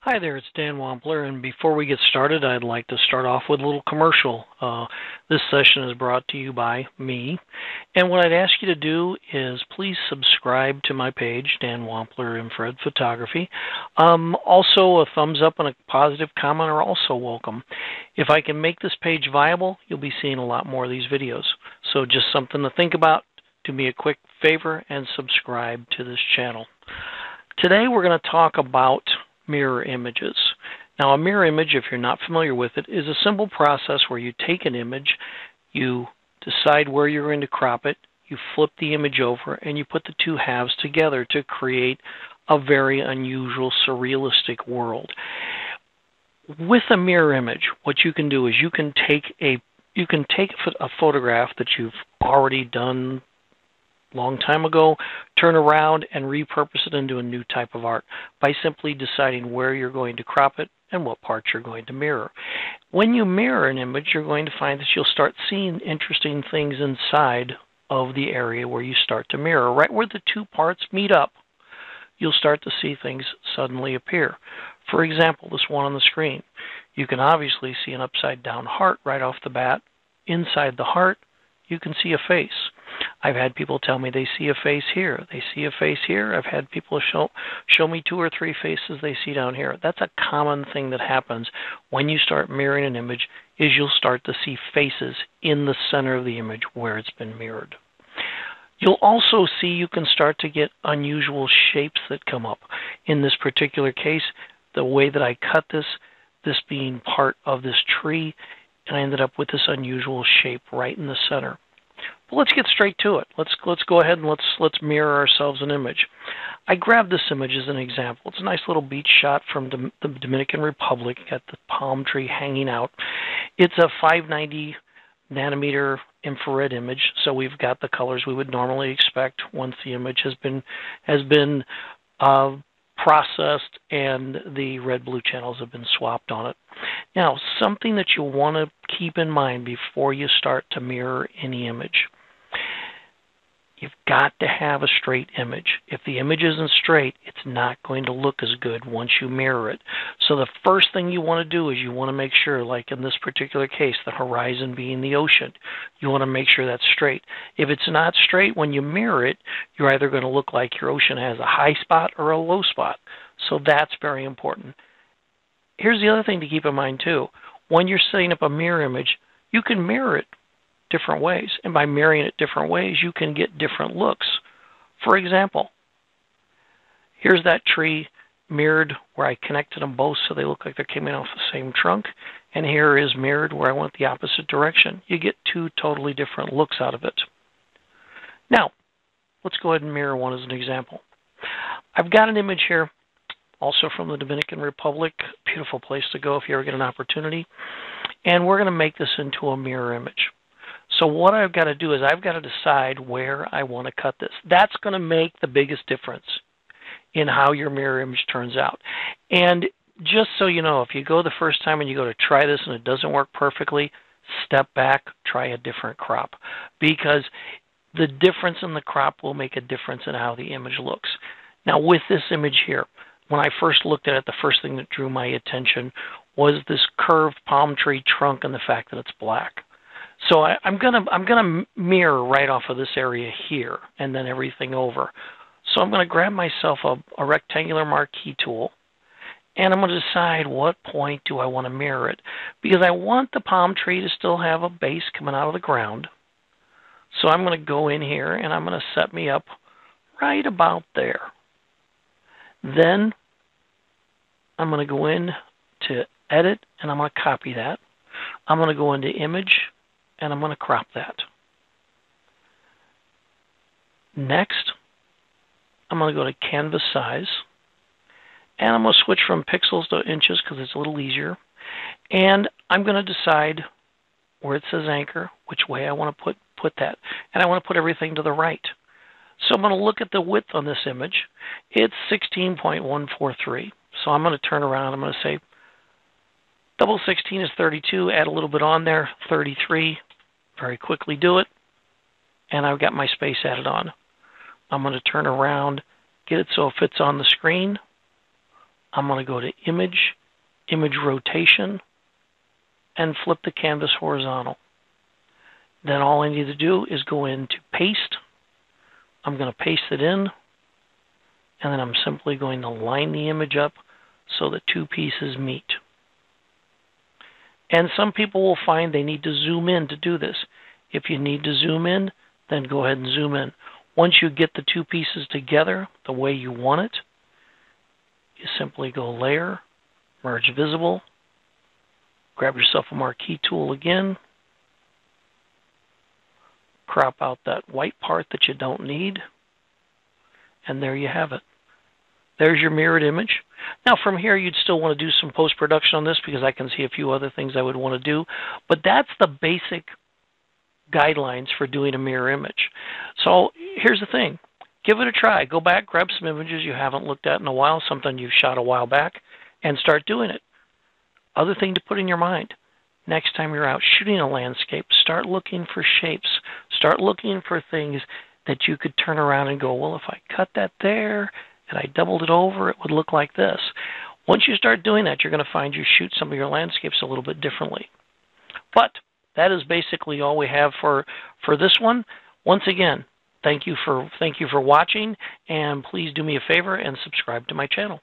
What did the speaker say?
Hi there, it's Dan Wampler, and before we get started, I'd like to start off with a little commercial. This session is brought to you by me, and what I'd ask you to do is please subscribe to my page, Dan Wampler Infrared Photography. Also, a thumbs up and a positive comment are also welcome. If I can make this page viable, you'll be seeing a lot more of these videos. So just something to think about. Do me a quick favor and subscribe to this channel. Today we're going to talk about mirror images. Now, a mirror image, if you're not familiar with it, is a simple process where you take an image, you decide where you're going to crop it, you flip the image over, and you put the two halves together to create a very unusual, surrealistic world. With a mirror image, what you can do is you can take a photograph that you've already done long time ago, turn around and repurpose it into a new type of art by simply deciding where you're going to crop it and what parts you're going to mirror. When you mirror an image, you're going to find that you'll start seeing interesting things inside of the area where you start to mirror. Right where the two parts meet up, you'll start to see things suddenly appear. For example, this one on the screen. You can obviously see an upside down heart right off the bat. Inside the heart, you can see a face. I've had people tell me they see a face here, they see a face here. I've had people show me 2 or 3 faces they see down here. That's a common thing that happens when you start mirroring an image, is you'll start to see faces in the center of the image where it's been mirrored. You'll also see you can start to get unusual shapes that come up. In this particular case, the way that I cut this being part of this tree, and I ended up with this unusual shape right in the center. But let's get straight to it. Let's go ahead and let's mirror ourselves an image. I grabbed this image as an example. It's a nice little beach shot from the Dominican Republic. Got the palm tree hanging out. It's a 590 nanometer infrared image, so we've got the colors we would normally expect once the image has been processed and the red-blue channels have been swapped on it. Now, something that you want to keep in mind before you start to mirror any image. You've got to have a straight image. If the image isn't straight, it's not going to look as good once you mirror it. So the first thing you want to do is you want to make sure, like in this particular case, the horizon being the ocean, you want to make sure that's straight. If it's not straight when you mirror it, you're either going to look like your ocean has a high spot or a low spot. So that's very important. Here's the other thing to keep in mind too. When you're setting up a mirror image, you can mirror it different ways. And by mirroring it different ways, you can get different looks. For example, here's that tree mirrored where I connected them both so they look like they're coming off the same trunk. And here is mirrored where I went the opposite direction. You get 2 totally different looks out of it. Now, let's go ahead and mirror one as an example. I've got an image here, also from the Dominican Republic. Beautiful place to go if you ever get an opportunity. And we're going to make this into a mirror image. So what I've got to do is I've got to decide where I want to cut this. That's going to make the biggest difference in how your mirror image turns out. And just so you know, if you go the first time and you go to try this and it doesn't work perfectly, step back, try a different crop. Because the difference in the crop will make a difference in how the image looks. Now with this image here, when I first looked at it, the first thing that drew my attention was this curved palm tree trunk and the fact that it's black. So I'm gonna mirror right off of this area here and then everything over. So I'm going to grab myself a rectangular marquee tool, and I'm going to decide what point do I want to mirror it, because I want the palm tree to still have a base coming out of the ground. So I'm going to go in here and I'm going to set me up right about there. Then I'm going to go in to edit and I'm going to copy that. I'm going to go into image and I'm going to crop that. Next, I'm going to go to canvas size, and I'm going to switch from pixels to inches because it's a little easier. And I'm going to decide where it says anchor, which way I want to put that. And I want to put everything to the right. So I'm going to look at the width on this image. It's 16.143. So I'm going to turn around. I'm going to say double 16 is 32. Add a little bit on there, 33. Very quickly do it. And I've got my space added on. I'm going to turn around, get it so it fits on the screen, I'm going to go to Image, Image Rotation, and flip the canvas horizontal. Then all I need to do is go into Paste. I'm going to paste it in, and then I'm simply going to line the image up so the two pieces meet. And some people will find they need to zoom in to do this. If you need to zoom in, then go ahead and zoom in. Once you get the two pieces together the way you want it, you simply go Layer, Merge Visible, grab yourself a marquee tool again, crop out that white part that you don't need, and there you have it. There's your mirrored image. Now from here you'd still want to do some post-production on this because I can see a few other things I would want to do, but that's the basic guidelines for doing a mirror image. So here's the thing. Give it a try. Go back, grab some images you haven't looked at in a while, something you've shot a while back, and start doing it. Other thing to put in your mind. Next time you're out shooting a landscape, start looking for shapes. Start looking for things that you could turn around and go, well, if I cut that there and I doubled it over, it would look like this. Once you start doing that, you're going to find you shoot some of your landscapes a little bit differently. But that is basically all we have for this one. Once again, thank you for watching, and please do me a favor and subscribe to my channel.